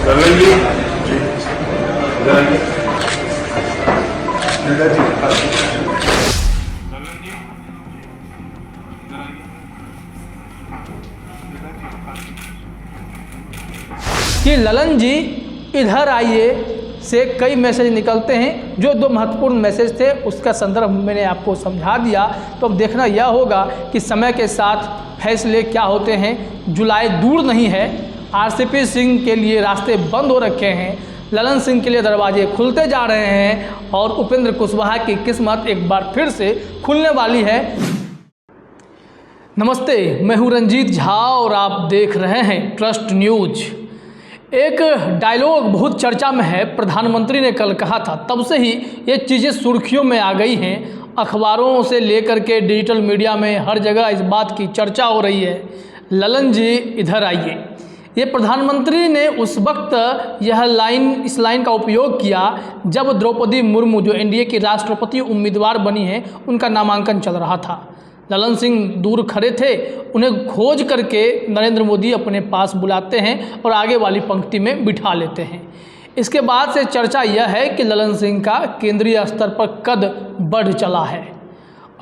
ललन जी कि ललन जी इधर आइए से कई मैसेज निकलते हैं। जो दो महत्वपूर्ण मैसेज थे उसका संदर्भ मैंने आपको समझा दिया। तो अब देखना यह होगा कि समय के साथ फैसले क्या होते हैं। जुलाई दूर नहीं है, आरसीपी सिंह के लिए रास्ते बंद हो रखे हैं, ललन सिंह के लिए दरवाजे खुलते जा रहे हैं और उपेंद्र कुशवाहा की किस्मत एक बार फिर से खुलने वाली है। नमस्ते, मैं हूँ रंजीत झा और आप देख रहे हैं ट्रस्ट न्यूज। एक डायलॉग बहुत चर्चा में है, प्रधानमंत्री ने कल कहा था, तब से ही ये चीज़ें सुर्खियों में आ गई हैं। अखबारों से लेकर के डिजिटल मीडिया में हर जगह इस बात की चर्चा हो रही है, ललन जी इधर आइए। ये प्रधानमंत्री ने उस वक्त इस लाइन का उपयोग किया जब द्रौपदी मुर्मू जो एनडीए की राष्ट्रपति उम्मीदवार बनी हैं, उनका नामांकन चल रहा था। ललन सिंह दूर खड़े थे, उन्हें खोज करके नरेंद्र मोदी अपने पास बुलाते हैं और आगे वाली पंक्ति में बिठा लेते हैं। इसके बाद से चर्चा यह है कि ललन सिंह का केंद्रीय स्तर पर कद बढ़ चला है।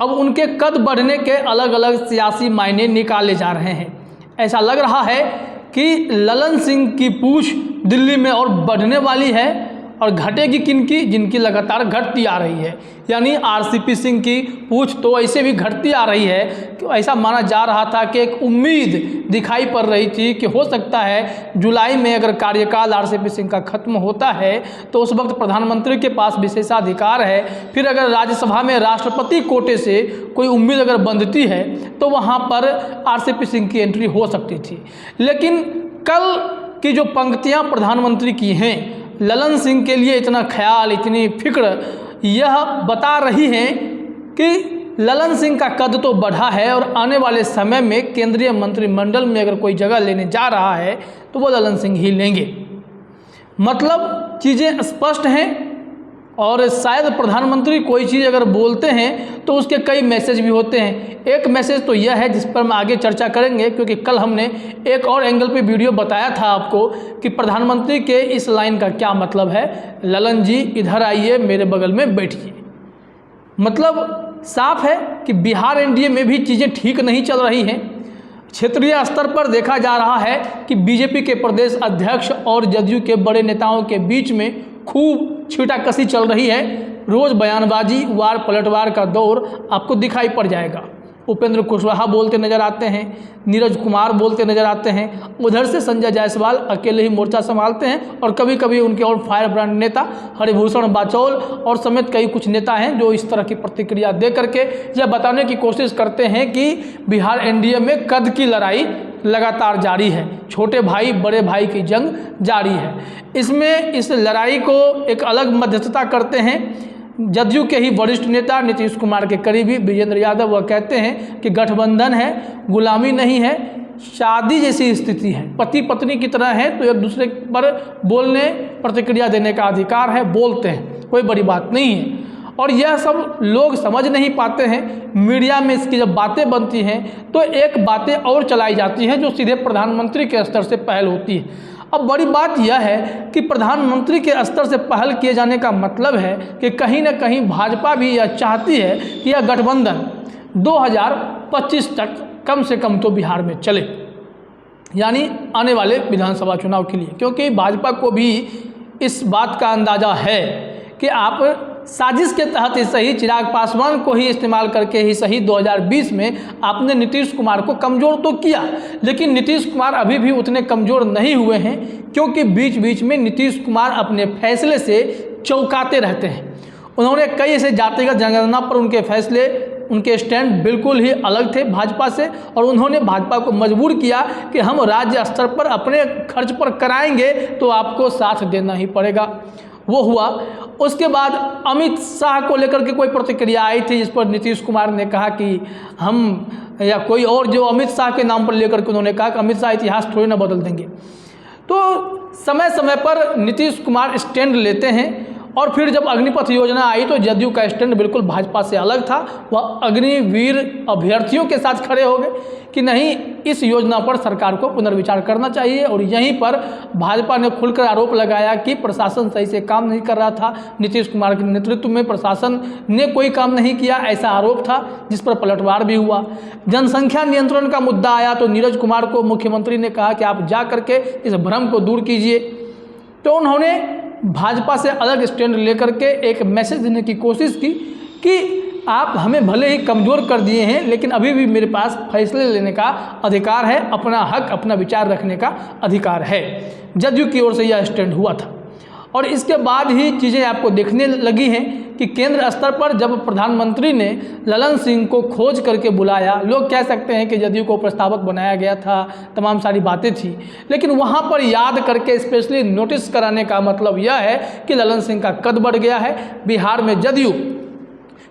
अब उनके कद बढ़ने के अलग अलग सियासी मायने निकाले जा रहे हैं। ऐसा लग रहा है कि ललन सिंह की पूछ दिल्ली में और बढ़ने वाली है और घटेगी किनकी, जिनकी लगातार घटती आ रही है। यानी आरसीपी सिंह की पूछ तो ऐसे भी घटती आ रही है कि ऐसा माना जा रहा था कि एक उम्मीद दिखाई पड़ रही थी कि हो सकता है जुलाई में अगर कार्यकाल आरसीपी सिंह का खत्म होता है तो उस वक्त प्रधानमंत्री के पास विशेषाधिकार है। फिर अगर राज्यसभा में राष्ट्रपति कोटे से कोई उम्मीद अगर बंधती है तो वहाँ पर आरसीपी सिंह की एंट्री हो सकती थी। लेकिन कल की जो पंक्तियाँ प्रधानमंत्री की हैं, ललन सिंह के लिए इतना ख्याल, इतनी फिक्र, यह बता रही हैं कि ललन सिंह का कद तो बढ़ा है और आने वाले समय में केंद्रीय मंत्रिमंडल में अगर कोई जगह लेने जा रहा है तो वो ललन सिंह ही लेंगे। मतलब चीज़ें स्पष्ट हैं और शायद प्रधानमंत्री कोई चीज़ अगर बोलते हैं तो उसके कई मैसेज भी होते हैं। एक मैसेज तो यह है जिस पर हम आगे चर्चा करेंगे, क्योंकि कल हमने एक और एंगल पे वीडियो बताया था आपको कि प्रधानमंत्री के इस लाइन का क्या मतलब है, ललन जी इधर आइए, मेरे बगल में बैठिए। मतलब साफ है कि बिहार एनडीए में भी चीज़ें ठीक नहीं चल रही हैं। क्षेत्रीय स्तर पर देखा जा रहा है कि बीजेपी के प्रदेश अध्यक्ष और जदयू के बड़े नेताओं के बीच में खूब छींटाकशी चल रही है। रोज़ बयानबाजी, वार पलटवार का दौर आपको दिखाई पड़ जाएगा। उपेंद्र कुशवाहा बोलते नजर आते हैं, नीरज कुमार बोलते नजर आते हैं, उधर से संजय जायसवाल अकेले ही मोर्चा संभालते हैं और कभी कभी उनके और फायर ब्रांड नेता हरिभूषण बाचौल और समेत कई कुछ नेता हैं जो इस तरह की प्रतिक्रिया दे करके यह बताने की कोशिश करते हैं कि बिहार एनडीए में कद की लड़ाई लगातार जारी है, छोटे भाई बड़े भाई की जंग जारी है। इसमें इस लड़ाई को एक अलग मध्यस्थता करते हैं जदयू के ही वरिष्ठ नेता नीतीश कुमार के करीबी विजेंद्र यादव। वह कहते हैं कि गठबंधन है, गुलामी नहीं है, शादी जैसी स्थिति है, पति पत्नी की तरह है, तो एक दूसरे पर बोलने प्रतिक्रिया देने का अधिकार है, बोलते हैं, कोई बड़ी बात नहीं है। और यह सब लोग समझ नहीं पाते हैं। मीडिया में इसकी जब बातें बनती हैं तो एक बातें और चलाई जाती हैं जो सीधे प्रधानमंत्री के स्तर से पहल होती है। अब बड़ी बात यह है कि प्रधानमंत्री के स्तर से पहल किए जाने का मतलब है कि कहीं ना कहीं भाजपा भी यह चाहती है कि यह गठबंधन 2025 तक कम से कम तो बिहार में चले, यानी आने वाले विधानसभा चुनाव के लिए। क्योंकि भाजपा को भी इस बात का अंदाज़ा है कि आप साजिश के तहत ही सही, चिराग पासवान को ही इस्तेमाल करके ही सही 2020 में आपने नीतीश कुमार को कमज़ोर तो किया, लेकिन नीतीश कुमार अभी भी उतने कमज़ोर नहीं हुए हैं, क्योंकि बीच बीच में नीतीश कुमार अपने फैसले से चौंकाते रहते हैं। उन्होंने कई ऐसे जातिगत जनगणना पर उनके फैसले, उनके स्टैंड बिल्कुल ही अलग थे भाजपा से, और उन्होंने भाजपा को मजबूर किया कि हम राज्य स्तर पर अपने खर्च पर कराएंगे तो आपको साथ देना ही पड़ेगा। वो हुआ। उसके बाद अमित शाह को लेकर के कोई प्रतिक्रिया आई थी जिस पर नीतीश कुमार ने कहा कि हम, या कोई और जो अमित शाह के नाम पर लेकर के उन्होंने कहा कि अमित शाह इतिहास थोड़ी ना बदल देंगे। तो समय समय पर नीतीश कुमार स्टैंड लेते हैं और फिर जब अग्निपथ योजना आई तो जदयू का स्टैंड बिल्कुल भाजपा से अलग था। वह अग्निवीर अभ्यर्थियों के साथ खड़े हो गए कि नहीं, इस योजना पर सरकार को पुनर्विचार करना चाहिए। और यहीं पर भाजपा ने खुलकर आरोप लगाया कि प्रशासन सही से काम नहीं कर रहा था, नीतीश कुमार के नेतृत्व में प्रशासन ने कोई काम नहीं किया, ऐसा आरोप था, जिस पर पलटवार भी हुआ। जनसंख्या नियंत्रण का मुद्दा आया तो नीरज कुमार को मुख्यमंत्री ने कहा कि आप जा करके इस भ्रम को दूर कीजिए। तो उन्होंने भाजपा से अलग स्टैंड लेकर के एक मैसेज देने की कोशिश की कि आप हमें भले ही कमज़ोर कर दिए हैं, लेकिन अभी भी मेरे पास फैसले लेने का अधिकार है, अपना हक, अपना विचार रखने का अधिकार है। जदयू की ओर से यह स्टैंड हुआ था। और इसके बाद ही चीज़ें आपको देखने लगी हैं कि केंद्र स्तर पर जब प्रधानमंत्री ने ललन सिंह को खोज करके बुलाया, लोग कह सकते हैं कि जदयू को प्रस्तावक बनाया गया था, तमाम सारी बातें थी, लेकिन वहाँ पर याद करके स्पेशली नोटिस कराने का मतलब यह है कि ललन सिंह का कद बढ़ गया है। बिहार में जदयू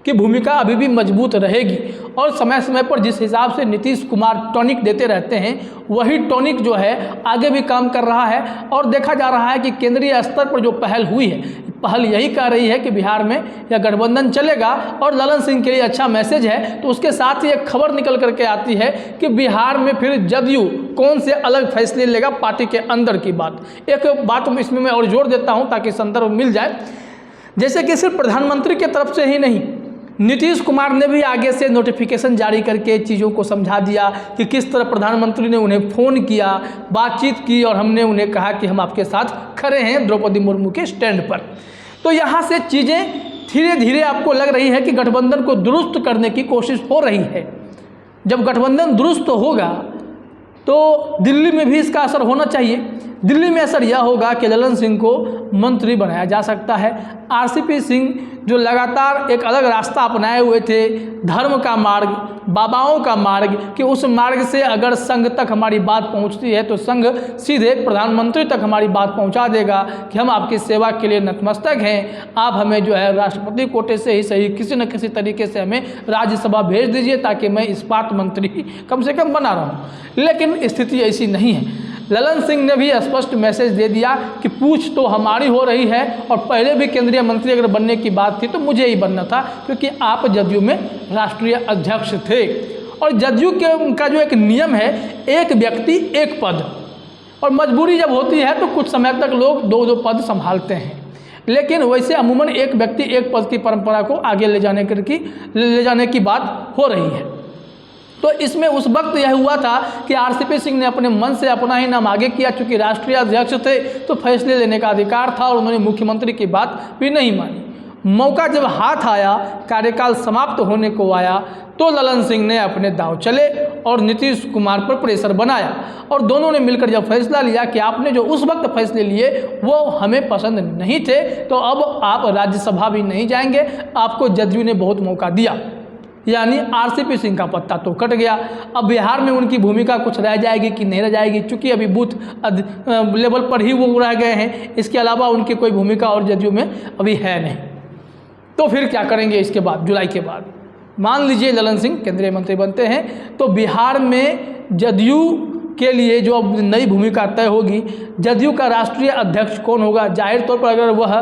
की भूमिका अभी भी मजबूत रहेगी और समय समय पर जिस हिसाब से नीतीश कुमार टॉनिक देते रहते हैं, वही टॉनिक जो है आगे भी काम कर रहा है। और देखा जा रहा है कि केंद्रीय स्तर पर जो पहल हुई है, पहल यही कह रही है कि बिहार में यह गठबंधन चलेगा और ललन सिंह के लिए अच्छा मैसेज है। तो उसके साथ ही एक खबर निकल करके आती है कि बिहार में फिर जदयू कौन से अलग फैसले लेगा पार्टी के अंदर की बात। एक बात इसमें मैं और जोड़ देता हूँ ताकि संदर्भ मिल जाए। जैसे कि सिर्फ प्रधानमंत्री के तरफ से ही नहीं, नीतीश कुमार ने भी आगे से नोटिफिकेशन जारी करके चीज़ों को समझा दिया कि किस तरह प्रधानमंत्री ने उन्हें फ़ोन किया, बातचीत की और हमने उन्हें कहा कि हम आपके साथ खड़े हैं द्रौपदी मुर्मू के स्टैंड पर। तो यहाँ से चीज़ें धीरे धीरे आपको लग रही है कि गठबंधन को दुरुस्त करने की कोशिश हो रही है। जब गठबंधन दुरुस्त होगा तो दिल्ली में भी इसका असर होना चाहिए। दिल्ली में असर यह होगा कि ललन सिंह को मंत्री बनाया जा सकता है। आरसीपी सिंह जो लगातार एक अलग रास्ता अपनाए हुए थे, धर्म का मार्ग, बाबाओं का मार्ग, कि उस मार्ग से अगर संघ तक हमारी बात पहुंचती है तो संघ सीधे प्रधानमंत्री तक हमारी बात पहुंचा देगा कि हम आपकी सेवा के लिए नतमस्तक हैं, आप हमें जो है राष्ट्रपति कोटे से ही सही किसी न किसी तरीके से हमें राज्यसभा भेज दीजिए ताकि मैं इस्पात मंत्री कम से कम बना रहूँ। लेकिन स्थिति ऐसी नहीं है। ललन सिंह ने भी स्पष्ट मैसेज दे दिया कि पूछ तो हमारी हो रही है और पहले भी केंद्रीय मंत्री अगर बनने की बात थी तो मुझे ही बनना था, क्योंकि आप जदयू में राष्ट्रीय अध्यक्ष थे। और जदयू का जो एक नियम है, एक व्यक्ति एक पद, और मजबूरी जब होती है तो कुछ समय तक लोग दो दो पद संभालते हैं। लेकिन वैसे अमूमन एक व्यक्ति एक पद की परंपरा को आगे ले जाने की बात हो रही है। तो इसमें उस वक्त यह हुआ था कि आरसीपी सिंह ने अपने मन से अपना ही नाम आगे किया, चूँकि राष्ट्रीय अध्यक्ष थे तो फैसले लेने का अधिकार था और उन्होंने मुख्यमंत्री की बात भी नहीं मानी। मौका जब हाथ आया, कार्यकाल समाप्त होने को आया, तो ललन सिंह ने अपने दांव चले और नीतीश कुमार पर प्रेशर बनाया और दोनों ने मिलकर जब फैसला लिया कि आपने जो उस वक्त फैसले लिए वो हमें पसंद नहीं थे, तो अब आप राज्यसभा भी नहीं जाएंगे, आपको जदयू ने बहुत मौका दिया। यानी आरसीपी सिंह का पत्ता तो कट गया। अब बिहार में उनकी भूमिका कुछ रह जाएगी कि नहीं रह जाएगी, चूँकि अभी बूथ लेवल पर ही वो रह गए हैं, इसके अलावा उनकी कोई भूमिका और जदयू में अभी है नहीं। तो फिर क्या करेंगे इसके बाद, जुलाई के बाद? मान लीजिए ललन सिंह केंद्रीय मंत्री बनते हैं तो बिहार में जदयू के लिए जो अब नई भूमिका तय होगी, जदयू का राष्ट्रीय अध्यक्ष कौन होगा? जाहिर तौर पर अगर वह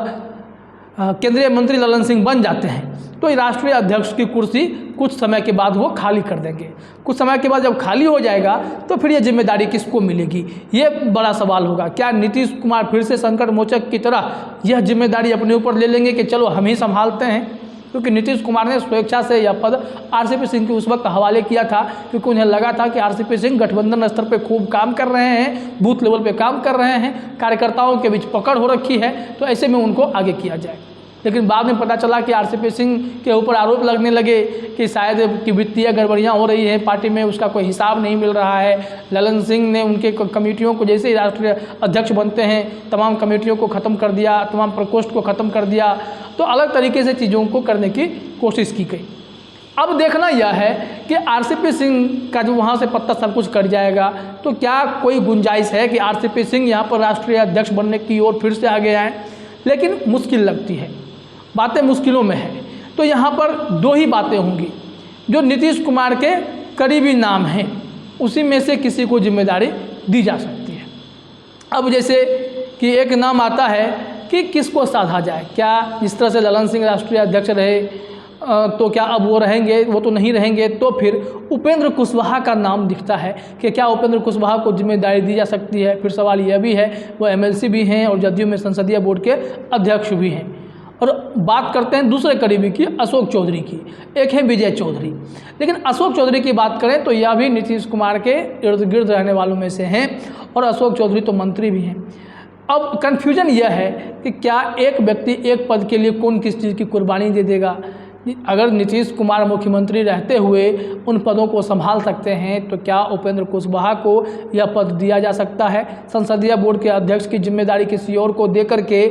केंद्रीय मंत्री ललन सिंह बन जाते हैं तो राष्ट्रीय अध्यक्ष की कुर्सी कुछ समय के बाद वो खाली कर देंगे। कुछ समय के बाद जब खाली हो जाएगा तो फिर ये जिम्मेदारी किसको मिलेगी, ये बड़ा सवाल होगा। क्या नीतीश कुमार फिर से संकट मोचक की तरह यह जिम्मेदारी अपने ऊपर ले लेंगे कि चलो हम ही संभालते हैं? क्योंकि नीतीश कुमार ने स्वेच्छा से यह पद आरसीपी सिंह के उस वक्त हवाले किया था, क्योंकि उन्हें लगा था कि आरसीपी सिंह गठबंधन स्तर पे खूब काम कर रहे हैं, बूथ लेवल पे काम कर रहे हैं, कार्यकर्ताओं के बीच पकड़ हो रखी है, तो ऐसे में उनको आगे किया जाए। लेकिन बाद में पता चला कि आरसीपी सिंह के ऊपर आरोप लगने लगे कि शायद कि वित्तीय गड़बड़ियाँ हो रही हैं, पार्टी में उसका कोई हिसाब नहीं मिल रहा है। ललन सिंह ने उनके कमेटियों को, जैसे ही राष्ट्रीय अध्यक्ष बनते हैं, तमाम कमेटियों को ख़त्म कर दिया, तमाम प्रकोष्ठ को ख़त्म कर दिया, तो अलग तरीके से चीज़ों को करने की कोशिश की गई। अब देखना यह है कि आरसीपी सिंह का जो वहाँ से पत्ता सब कुछ कट जाएगा तो क्या कोई गुंजाइश है कि आरसीपी सिंह यहाँ पर राष्ट्रीय अध्यक्ष बनने की ओर फिर से आगे आए? लेकिन मुश्किल लगती है, बातें मुश्किलों में है। तो यहाँ पर दो ही बातें होंगी। जो नीतीश कुमार के करीबी नाम हैं उसी में से किसी को जिम्मेदारी दी जा सकती है। अब जैसे कि एक नाम आता है कि किसको साधा जाए। क्या जिस तरह से ललन सिंह राष्ट्रीय अध्यक्ष रहे तो क्या अब वो रहेंगे, वो तो नहीं रहेंगे, तो फिर उपेंद्र कुशवाहा का नाम दिखता है कि क्या उपेंद्र कुशवाहा को जिम्मेदारी दी जा सकती है। फिर सवाल यह भी है, वो एमएलसी भी हैं और जदयू में संसदीय बोर्ड के अध्यक्ष भी हैं। और बात करते हैं दूसरे करीबी की, अशोक चौधरी की। एक है विजय चौधरी, लेकिन अशोक चौधरी की बात करें तो यह भी नीतीश कुमार के इर्द गिर्द रहने वालों में से हैं और अशोक चौधरी तो मंत्री भी हैं। अब कन्फ्यूजन यह है कि क्या एक व्यक्ति एक पद के लिए कौन किस चीज़ की कुर्बानी दे देगा। अगर नीतीश कुमार मुख्यमंत्री रहते हुए उन पदों को संभाल सकते हैं तो क्या उपेंद्र कुशवाहा को यह पद दिया जा सकता है। संसदीय बोर्ड के अध्यक्ष की जिम्मेदारी किसी और को दे करके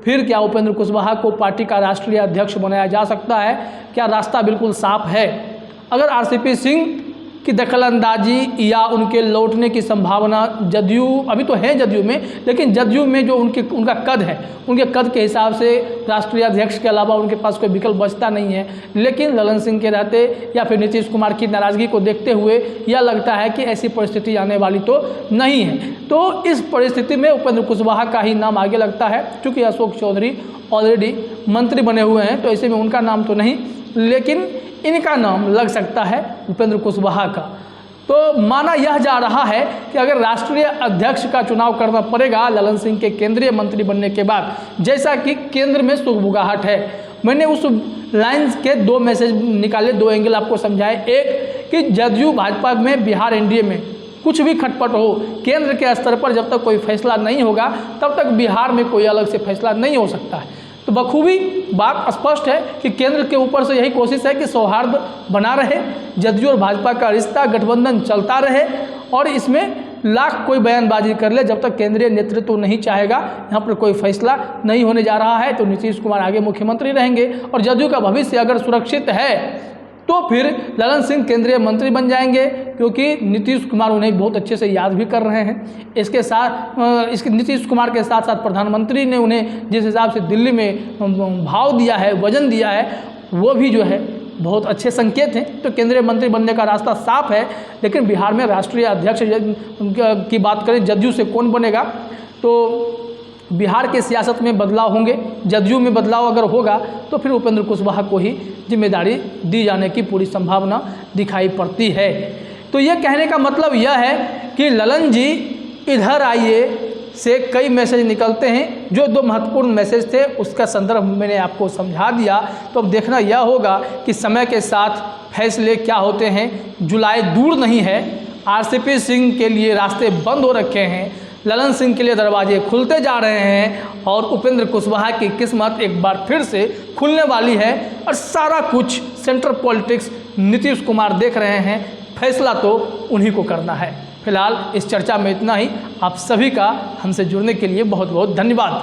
फिर क्या उपेंद्र कुशवाहा को पार्टी का राष्ट्रीय अध्यक्ष बनाया जा सकता है। क्या रास्ता बिल्कुल साफ है। अगर आरसीपी सिंह की दखलंदाजी या उनके लौटने की संभावना, जदयू अभी तो है जदयू में, लेकिन जदयू में जो उनका कद है, उनके कद के हिसाब से राष्ट्रीय अध्यक्ष के अलावा उनके पास कोई विकल्प बचता नहीं है। लेकिन ललन सिंह के रहते या फिर नीतीश कुमार की नाराज़गी को देखते हुए यह लगता है कि ऐसी परिस्थिति आने वाली तो नहीं है। तो इस परिस्थिति में उपेंद्र कुशवाहा का ही नाम आगे लगता है, क्योंकि अशोक चौधरी ऑलरेडी मंत्री बने हुए हैं, तो ऐसे में उनका नाम तो नहीं, लेकिन इनका नाम लग सकता है उपेंद्र कुशवाहा का। तो माना यह जा रहा है कि अगर राष्ट्रीय अध्यक्ष का चुनाव करना पड़ेगा ललन सिंह के केंद्रीय मंत्री बनने के बाद, जैसा कि केंद्र में सुगबुगाहट है। मैंने उस लाइन के दो मैसेज निकाले, दो एंगल आपको समझाए। एक कि जदयू भाजपा में, बिहार एनडीए में कुछ भी खटपट हो, केंद्र के स्तर पर जब तक कोई फैसला नहीं होगा तब तक बिहार में कोई अलग से फैसला नहीं हो सकता है। तो बखूबी बात स्पष्ट है कि केंद्र के ऊपर से यही कोशिश है कि सौहार्द बना रहे, जदयू और भाजपा का रिश्ता गठबंधन चलता रहे और इसमें लाख कोई बयानबाजी कर ले, जब तक केंद्रीय नेतृत्व नहीं चाहेगा, यहाँ पर कोई फैसला नहीं होने जा रहा है, तो नीतीश कुमार आगे मुख्यमंत्री रहेंगे और जदयू का भविष्य अगर सुरक्षित है तो फिर ललन सिंह केंद्रीय मंत्री बन जाएंगे, क्योंकि नीतीश कुमार उन्हें बहुत अच्छे से याद भी कर रहे हैं। इसके नीतीश कुमार के साथ साथ प्रधानमंत्री ने उन्हें जिस हिसाब से दिल्ली में भाव दिया है, वजन दिया है, वो भी जो है बहुत अच्छे संकेत हैं। तो केंद्रीय मंत्री बनने का रास्ता साफ है। लेकिन बिहार में राष्ट्रीय अध्यक्ष की बात करें, जदयू से कौन बनेगा, तो बिहार के सियासत में बदलाव होंगे, जदयू में बदलाव अगर होगा तो फिर उपेंद्र कुशवाहा को ही जिम्मेदारी दी जाने की पूरी संभावना दिखाई पड़ती है। तो ये कहने का मतलब यह है कि ललन जी इधर आइए से कई मैसेज निकलते हैं। जो दो महत्वपूर्ण मैसेज थे उसका संदर्भ मैंने आपको समझा दिया। तो अब देखना यह होगा कि समय के साथ फैसले क्या होते हैं। जुलाई दूर नहीं है, आरसीपी सिंह के लिए रास्ते बंद हो रखे हैं, ललन सिंह के लिए दरवाजे खुलते जा रहे हैं और उपेंद्र कुशवाहा की किस्मत एक बार फिर से खुलने वाली है। और सारा कुछ सेंट्रल पॉलिटिक्स नीतीश कुमार देख रहे हैं, फैसला तो उन्हीं को करना है। फिलहाल इस चर्चा में इतना ही। आप सभी का हमसे जुड़ने के लिए बहुत बहुत धन्यवाद।